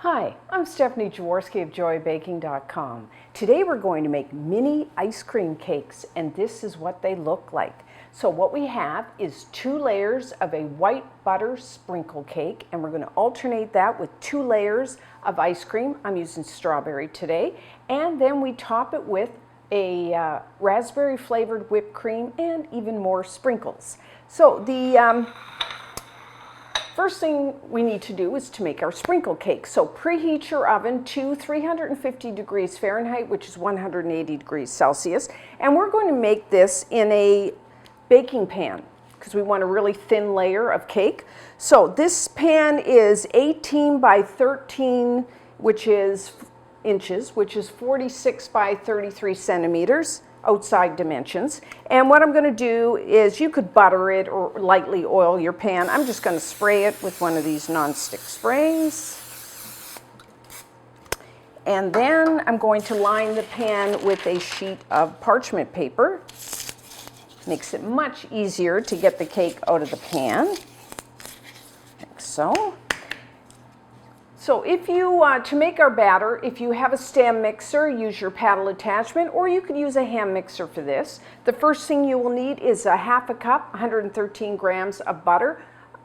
Hi, I'm Stephanie Jaworski of joybaking.com. Today we're going to make mini ice cream cakes, and this is what they look like. So what we have is 2 layers of a white butter sprinkle cake, and we're going to alternate that with 2 layers of ice cream. I'm using strawberry today. And then we top it with a raspberry flavored whipped cream and even more sprinkles. So the first thing we need to do is to make our sprinkle cake. So preheat your oven to 350 degrees Fahrenheit, which is 180 degrees Celsius. And we're going to make this in a baking pan because we want a really thin layer of cake. So this pan is 18 by 13, which is inches, which is 46 by 33 centimeters. Outside dimensions. And what I'm going to do is, you could butter it or lightly oil your pan. I'm just going to spray it with one of these non-stick sprays. And then I'm going to line the pan with a sheet of parchment paper. Makes it much easier to get the cake out of the pan, like so. So if you, to make our batter, if you have a stand mixer, use your paddle attachment, or you could use a hand mixer for this. The first thing you will need is a half a cup, 113 grams of butter.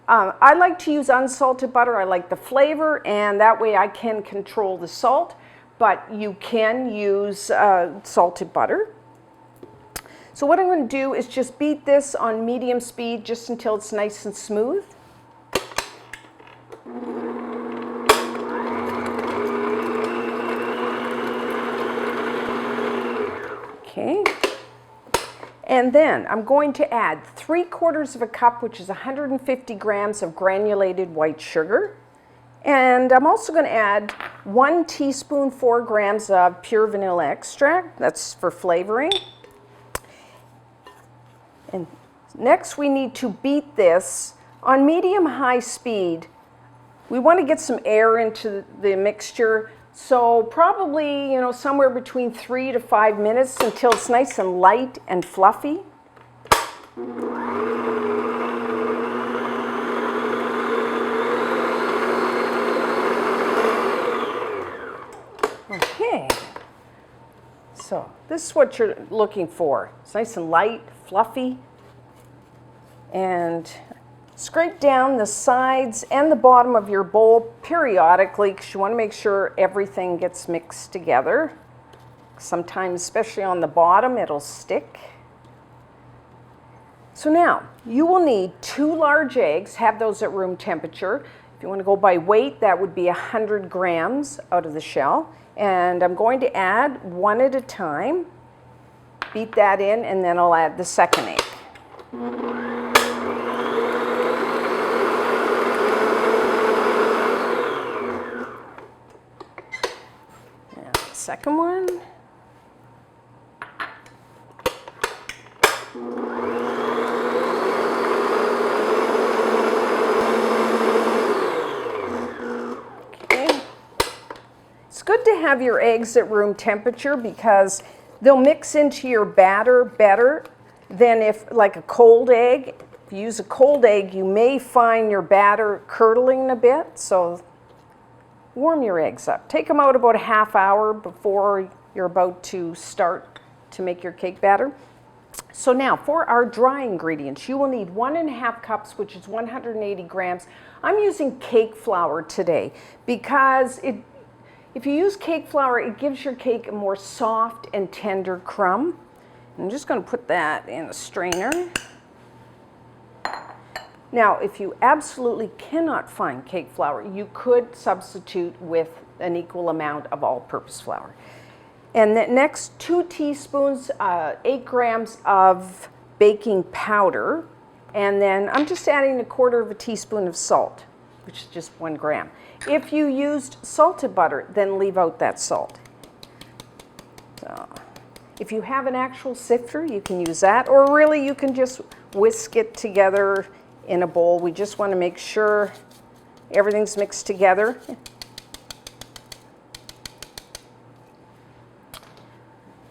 I like to use unsalted butter. I like the flavor, and that way I can control the salt, but you can use salted butter. So what I'm going to do is just beat this on medium speed just until it's nice and smooth. Okay, and then I'm going to add 3/4 of a cup, which is 150 grams of granulated white sugar. And I'm also going to add 1 teaspoon, 4 grams of pure vanilla extract. That's for flavoring. And next we need to beat this on medium-high speed. We want to get some air into the mixture. So probably, somewhere between 3 to 5 minutes until it's nice and light and fluffy. Okay, so this is what you're looking for. It's nice and light, fluffy, and scrape down the sides and the bottom of your bowl periodically because you want to make sure everything gets mixed together. Sometimes, especially on the bottom, it'll stick. So now, you will need 2 large eggs. Have those at room temperature. If you want to go by weight, that would be 100 grams out of the shell. And I'm going to add 1 at a time. Beat that in, and then I'll add the second egg. Second one. Okay. It's good to have your eggs at room temperature because they'll mix into your batter better than if, like a cold egg. If you use a cold egg, you may find your batter curdling a bit, so warm your eggs up. Take them out about a half hour before you're about to start to make your cake batter. So now for our dry ingredients, you will need 1.5 cups, which is 180 grams. I'm using cake flour today because if you use cake flour, it gives your cake a more soft and tender crumb. I'm just going to put that in a strainer. Now, if you absolutely cannot find cake flour, you could substitute with an equal amount of all-purpose flour. And the next, 2 teaspoons, 8 grams of baking powder. And then I'm just adding 1/4 teaspoon of salt, which is just 1 gram. If you used salted butter, then leave out that salt. So, if you have an actual sifter, you can use that. Or really, you can just whisk it together in a bowl. We just want to make sure everything's mixed together.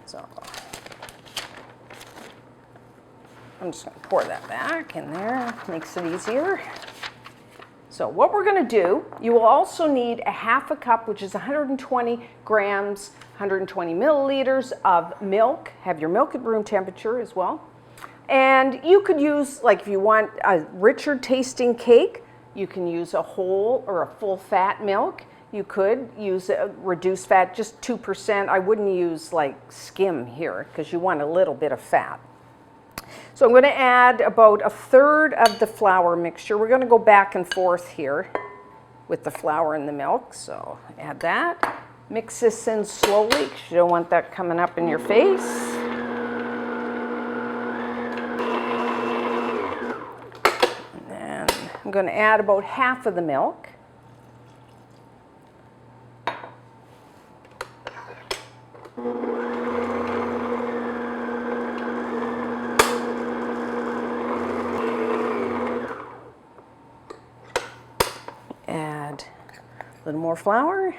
So I'm just going to pour that back in there. Makes it easier. So what we're going to do, you will also need a half a cup, which is 120 grams, 120 milliliters of milk. Have your milk at room temperature as well. And you could use, like if you want a richer tasting cake, you can use a whole or a full fat milk. You could use a reduced fat, just 2%. I wouldn't use like skim here because you want a little bit of fat. So I'm going to add about a third of the flour mixture. We're going to go back and forth here with the flour and the milk. So add that. Mix this in slowly because you don't want that coming up in your face. And then I'm going to add about half of the milk. Add a little more flour.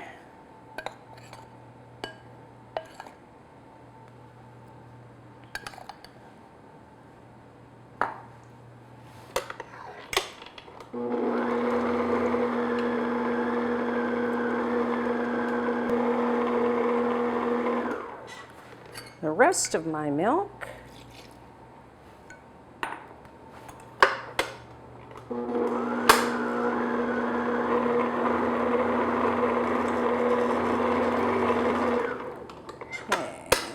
The rest of my milk.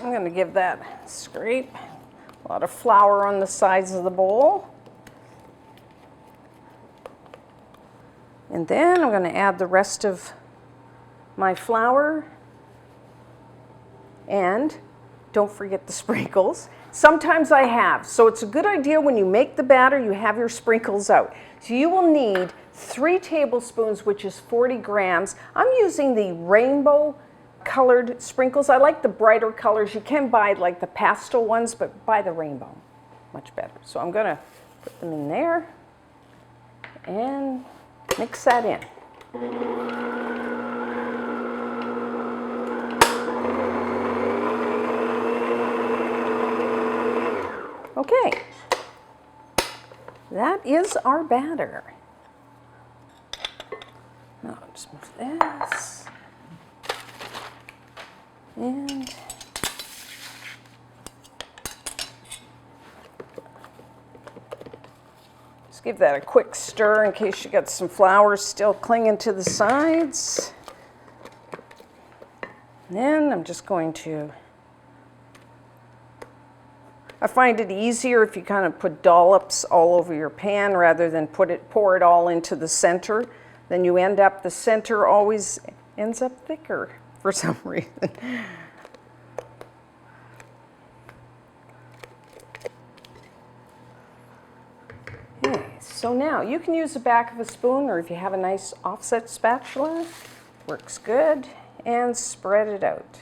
I'm going to give that a scrape. A lot of flour on the sides of the bowl. And then I'm going to add the rest of my flour. And don't forget the sprinkles. Sometimes I have. So it's a good idea when you make the batter, you have your sprinkles out. So you will need 3 tablespoons, which is 40 grams. I'm using the rainbow colored sprinkles. I like the brighter colors. You can buy like the pastel ones, but buy the rainbow. Much better. So I'm going to put them in there and mix that in. Okay, that is our batter. Now I'll just move this. And just give that a quick stir in case you got some flour still clinging to the sides. And then I'm just going to, I find it easier if you kind of put dollops all over your pan rather than pour it all into the center. Then you end up, the center always ends up thicker for some reason. Okay, so now you can use the back of a spoon, or if you have a nice offset spatula, works good, and spread it out.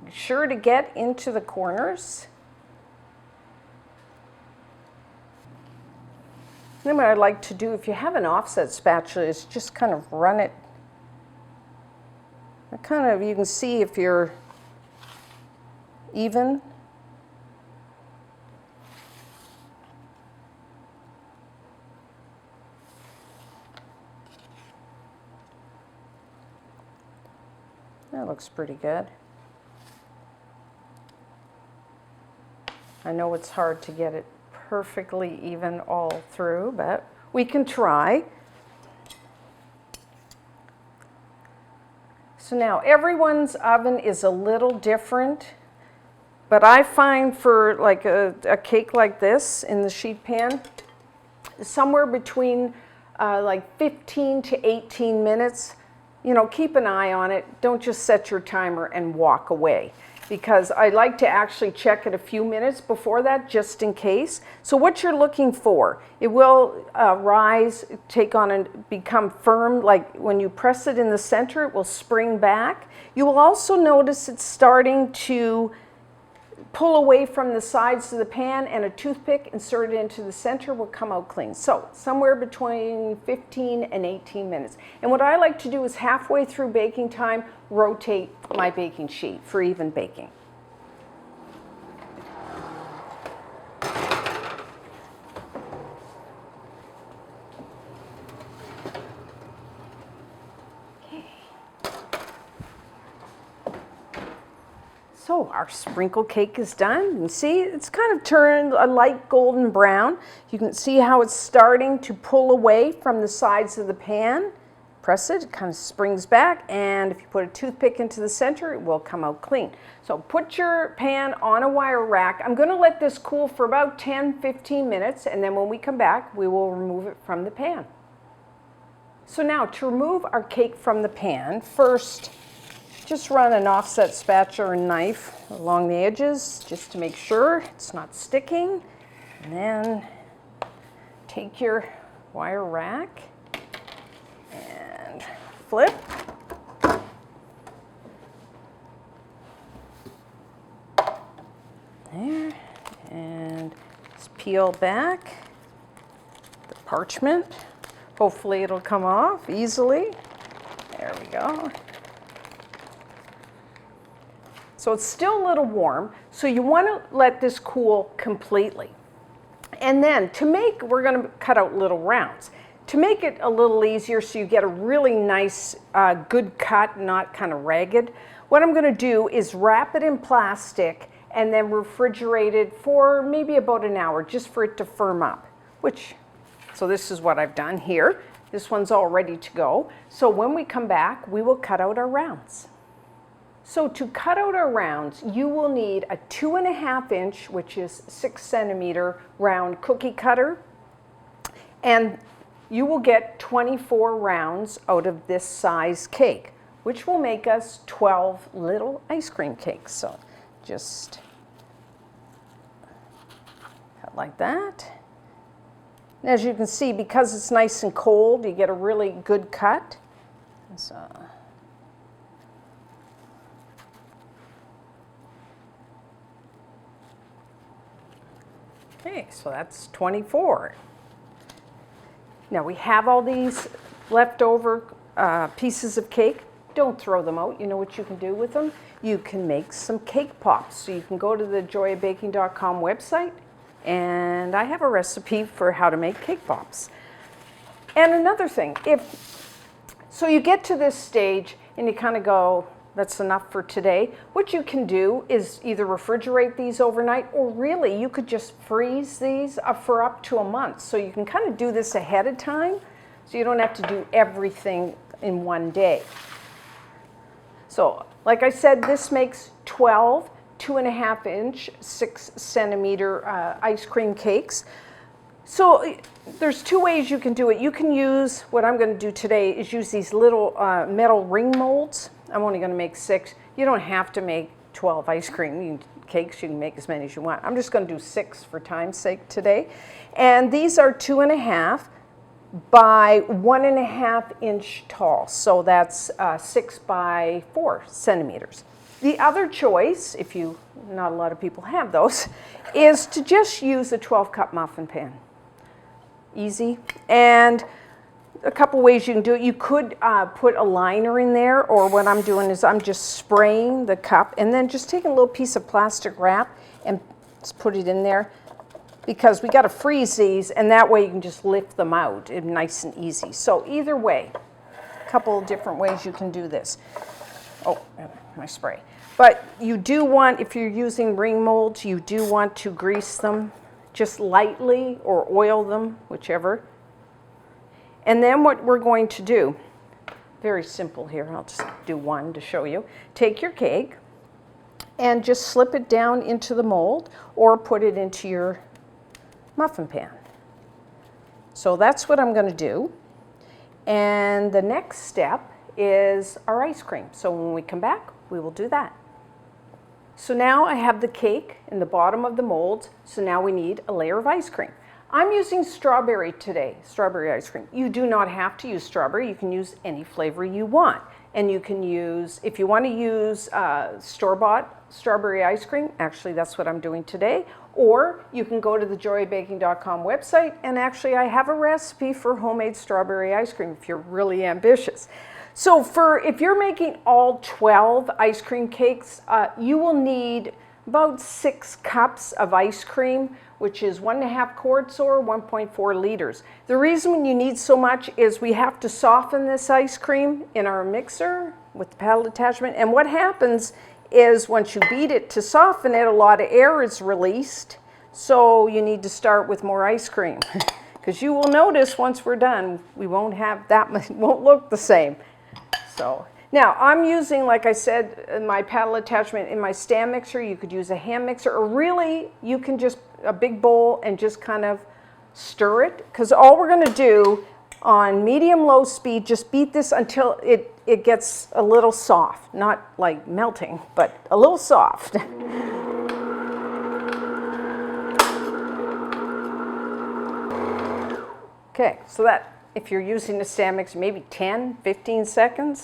Be sure to get into the corners. Then what I'd like to do, if you have an offset spatula, is just kind of run it. Kind of, you can see if you're even. That looks pretty good. I know it's hard to get it perfectly even all through, but we can try. So now everyone's oven is a little different, but I find for like a cake like this in the sheet pan, somewhere between like 15 to 18 minutes. You know, keep an eye on it. Don't just set your timer and walk away, because I like to actually check it a few minutes before that, just in case. So what you're looking for, it will rise, take on and become firm. Like when you press it in the center, it will spring back. You will also notice it's starting to pull away from the sides of the pan, and a toothpick inserted into the center will come out clean. So somewhere between 15 and 18 minutes. And what I like to do is halfway through baking time, rotate my baking sheet for even baking. So our sprinkle cake is done. You can see it's kind of turned a light golden brown. You can see how it's starting to pull away from the sides of the pan. Press it, it kind of springs back, and if you put a toothpick into the center, it will come out clean. So put your pan on a wire rack. I'm going to let this cool for about 10-15 minutes, and then when we come back, we will remove it from the pan. So now to remove our cake from the pan, first just run an offset spatula or knife along the edges just to make sure it's not sticking. And then take your wire rack and flip. There. And just peel back the parchment. Hopefully it'll come off easily. There we go. So it's still a little warm, so you want to let this cool completely. And then to make, we're going to cut out little rounds. To make it a little easier so you get a really nice, good cut, not kind of ragged, what I'm going to do is wrap it in plastic and then refrigerate it for maybe about an hour just for it to firm up. So this is what I've done here. This one's all ready to go. So when we come back, we will cut out our rounds. So to cut out our rounds, you will need a 2.5 inch, which is 6 centimeter round cookie cutter. And you will get 24 rounds out of this size cake, which will make us 12 little ice cream cakes. So just cut like that. And as you can see, because it's nice and cold, you get a really good cut. So okay, so that's 24. Now we have all these leftover pieces of cake. Don't throw them out. You know what you can do with them? You can make some cake pops. So you can go to the joyabaking.com website, and I have a recipe for how to make cake pops. And another thing, so you get to this stage and you kind of go, that's enough for today. What you can do is either refrigerate these overnight, or really you could just freeze these for up to a month. So you can kind of do this ahead of time, so you don't have to do everything in one day. So like I said, this makes 12 2.5 inch, 6 centimeter ice cream cakes. So there's two ways you can do it. You can use, what I'm going to do today is use these little metal ring molds. I'm only going to make 6. You don't have to make 12 ice cream cakes. You can make as many as you want. I'm just going to do 6 for time's sake today. And these are 2.5 by 1.5 inch tall. So that's 6 by 4 centimeters. The other choice, not a lot of people have those, is to just use a 12-cup muffin pan. Easy. And a couple ways you can do it. You could put a liner in there, or what I'm doing is I'm just spraying the cup and then just taking a little piece of plastic wrap and just put it in there, because we got to freeze these, and that way you can just lift them out nice and easy. So either way, a couple of different ways you can do this. Oh, my spray. But you do want, if you're using ring molds, you do want to grease them just lightly or oil them, whichever. And then what we're going to do, very simple here, I'll just do one to show you. Take your cake and just slip it down into the mold or put it into your muffin pan. So that's what I'm going to do. And the next step is our ice cream. So when we come back, we will do that. So now I have the cake in the bottom of the mold. So now we need a layer of ice cream. I'm using strawberry today, strawberry ice cream. You do not have to use strawberry. You can use any flavor you want. And you can use, if you want to use store-bought strawberry ice cream, actually that's what I'm doing today, or you can go to the joyabaking.com website, and actually I have a recipe for homemade strawberry ice cream if you're really ambitious. So if you're making all 12 ice cream cakes, you will need about 6 cups of ice cream, which is 1.5 quarts or 1.4 liters. The reason you need so much is we have to soften this ice cream in our mixer with the paddle attachment. And what happens is once you beat it to soften it, a lot of air is released. So you need to start with more ice cream. Because you will notice once we're done, we won't have that much, it won't look the same. So now I'm using, like I said, my paddle attachment in my stand mixer. You could use a hand mixer, or really you can just a big bowl and just kind of stir it. Because all we're going to do on medium-low speed, just beat this until it gets a little soft, not like melting, but a little soft. Okay, so that, if you're using the stand mixer, maybe 10, 15 seconds.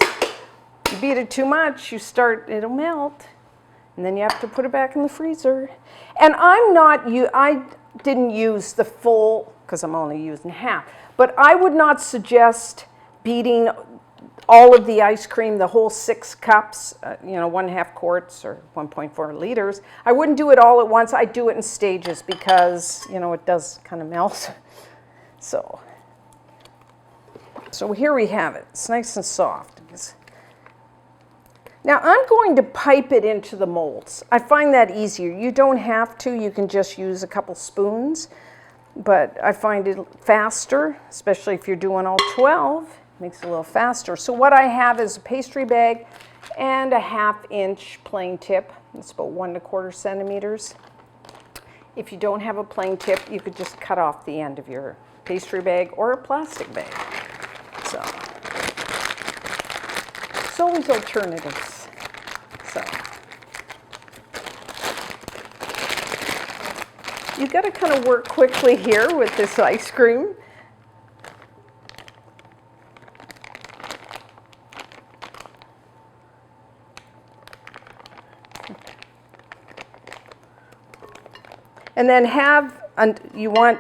You beat it too much, it'll melt, and then you have to put it back in the freezer. And I didn't use the full, because I'm only using half, but I would not suggest beating all of the ice cream, the whole 6 cups, 1.5 quarts or 1.4 liters. I wouldn't do it all at once. I do it in stages because, it does kind of melt. So here we have it. It's nice and soft. Now I'm going to pipe it into the molds. I find that easier. You don't have to. You can just use a couple spoons. But I find it faster, especially if you're doing all 12. It makes it a little faster. So what I have is a pastry bag and a 1/2 inch plain tip. It's about 1 1/4 centimeters. If you don't have a plain tip, you could just cut off the end of your pastry bag or a plastic bag. So there's always alternatives. So you got to kind of work quickly here with this ice cream. And then you want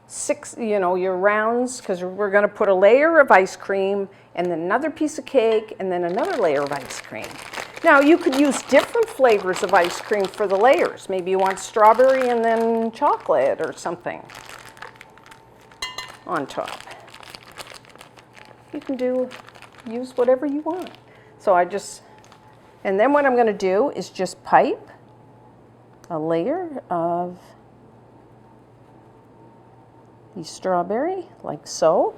6, your rounds, because we're going to put a layer of ice cream and then another piece of cake and then another layer of ice cream. Now you could use different flavors of ice cream for the layers. Maybe you want strawberry and then chocolate or something on top. You can use whatever you want. So and then what I'm going to do is just pipe a layer of the strawberry, like so.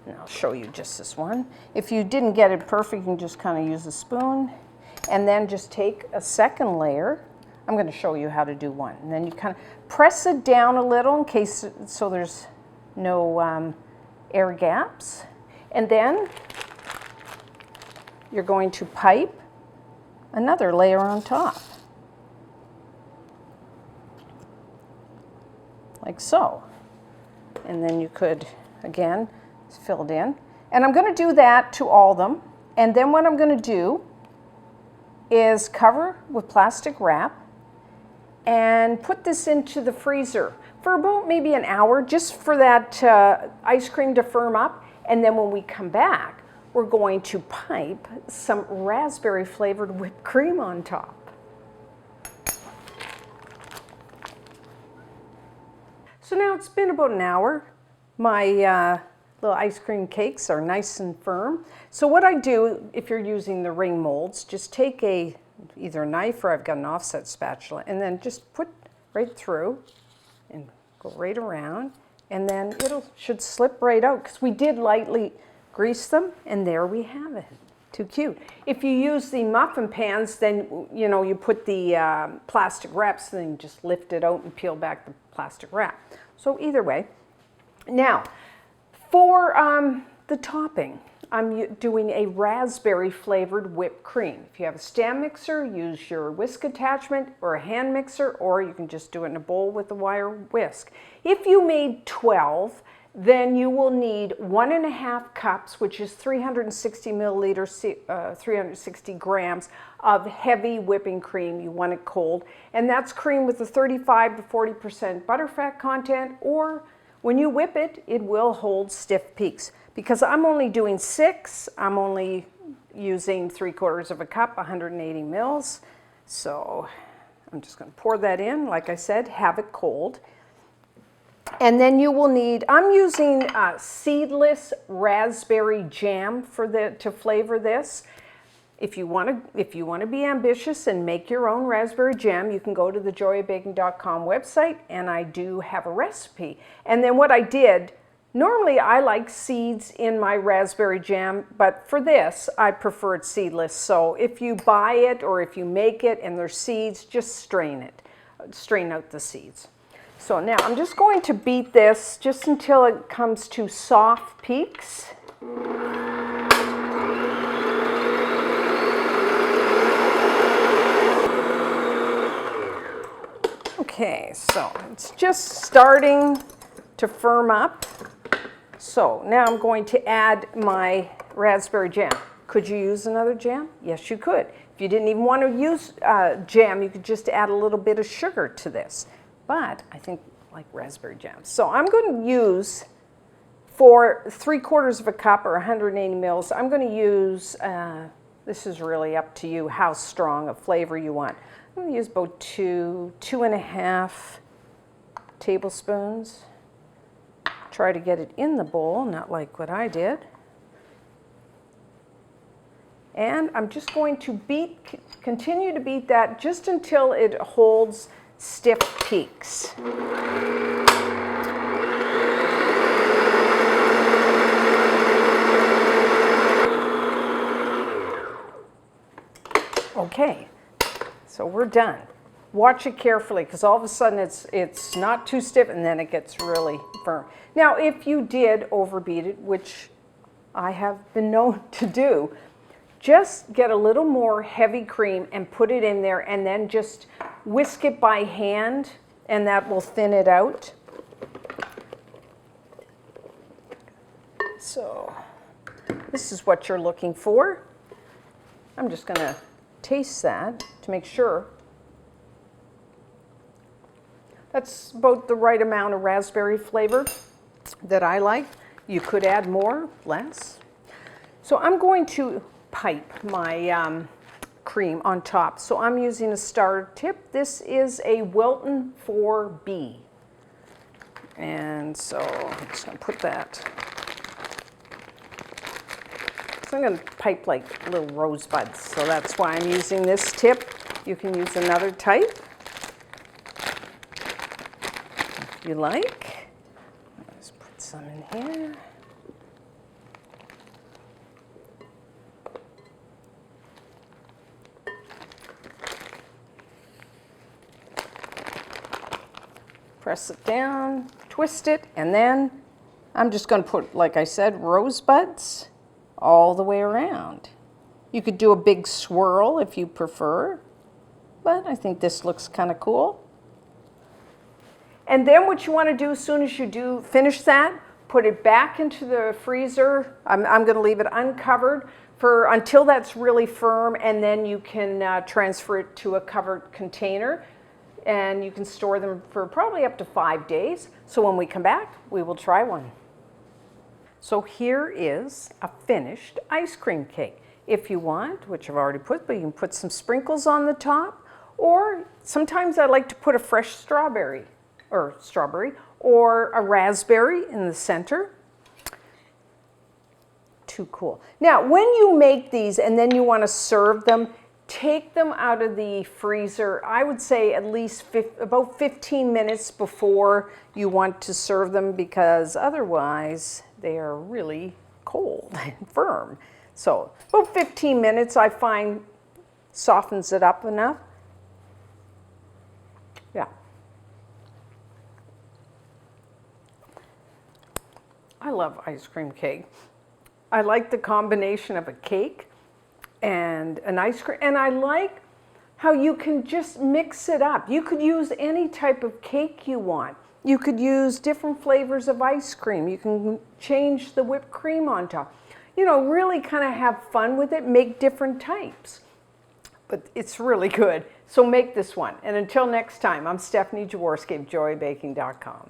And I'll show you just this one. If you didn't get it perfect, you can just kind of use a spoon. And then just take a second layer. I'm going to show you how to do one. And then you kind of press it down a little in case, so there's no air gaps. And then you're going to pipe another layer on top. Like so. And then you could, again, fill it in. And I'm going to do that to all of them. And then what I'm going to do is cover with plastic wrap and put this into the freezer for about maybe an hour, just for that ice cream to firm up. And then when we come back, we're going to pipe some raspberry flavored whipped cream on top. So now it's been about an hour. My little ice cream cakes are nice and firm. So what I do, if you're using the ring molds, just take either a knife, or I've got an offset spatula, and then just put right through and go right around, and then should slip right out, because we did lightly grease them, and there we have it. Too cute. If you use the muffin pans, then you put the plastic wraps, then you just lift it out and peel back the plastic wrap. So either way. Now, for the topping, I'm doing a raspberry flavored whipped cream. If you have a stand mixer, use your whisk attachment, or a hand mixer, or you can just do it in a bowl with a wire whisk. If you made 12, then you will need 1.5 cups, which is 360 milliliters, 360 grams of heavy whipping cream. You want it cold. And that's cream with a 35 to 40% butterfat content, or when you whip it, it will hold stiff peaks. Because I'm only doing 6, I'm only using 3/4 cup, 180 mils. So I'm just going to pour that in. Like I said, have it cold. And then you will need, I'm using seedless raspberry jam to flavor this. If you want to be ambitious and make your own raspberry jam, you can go to the joyofbaking.com website, and I do have a recipe. And then what I did, normally I like seeds in my raspberry jam, but for this I prefer it seedless. So if you buy it or if you make it and there's seeds, just strain it. Strain out the seeds. So now I'm just going to beat this just until it comes to soft peaks. Okay, so it's just starting to firm up. So now I'm going to add my raspberry jam. Could you use another jam? Yes, you could. If you didn't even want to use jam, you could just add a little bit of sugar to this. But I think I like raspberry jam. So I'm going to use, for 3/4 of a cup or 180 mils, I'm going to use, this is really up to you how strong a flavor you want. I'm going to use about 2.5 tablespoons. Try to get it in the bowl, not like what I did. And I'm just going to continue to beat that just until it holds stiff peaks. Okay, so we're done. Watch it carefully, because all of a sudden it's not too stiff and then it gets really firm. Now, if you did overbeat it, which I have been known to do, just get a little more heavy cream and put it in there, and then just whisk it by hand, and that will thin it out. So this is what you're looking for. I'm just going to taste that to make sure. That's about the right amount of raspberry flavor that I like. You could add more, less. So I'm going to pipe my cream on top. So I'm using a star tip. This is a Wilton 4B. And so I'm just going to put that. So I'm going to pipe like little rosebuds. So that's why I'm using this tip. You can use another type if you like. Let's put some in here. Press it down, twist it, and then I'm just going to put, like I said, rosebuds all the way around. You could do a big swirl if you prefer, but I think this looks kind of cool. And then what you want to do as soon as you do finish that, put it back into the freezer. I'm going to leave it uncovered until that's really firm, and then you can transfer it to a covered container. And you can store them for probably up to 5 days. So when we come back, we will try one. So here is a finished ice cream cake. If you want, which I've already put, but you can put some sprinkles on the top, or sometimes I like to put a fresh strawberry or a raspberry in the center. Too cool. Now, when you make these and then you want to serve them, take them out of the freezer, I would say at least about 15 minutes before you want to serve them, because otherwise they are really cold and firm. So about 15 minutes I find softens it up enough. Yeah. I love ice cream cake. I like the combination of a cake and an ice cream, and I like how you can just mix it up. You could use any type of cake you want. You could use different flavors of ice cream. You can change the whipped cream on top. You know, really kind of have fun with it, make different types. But it's really good. So make this one. And until next time, I'm Stephanie Jaworski of joyofbaking.com.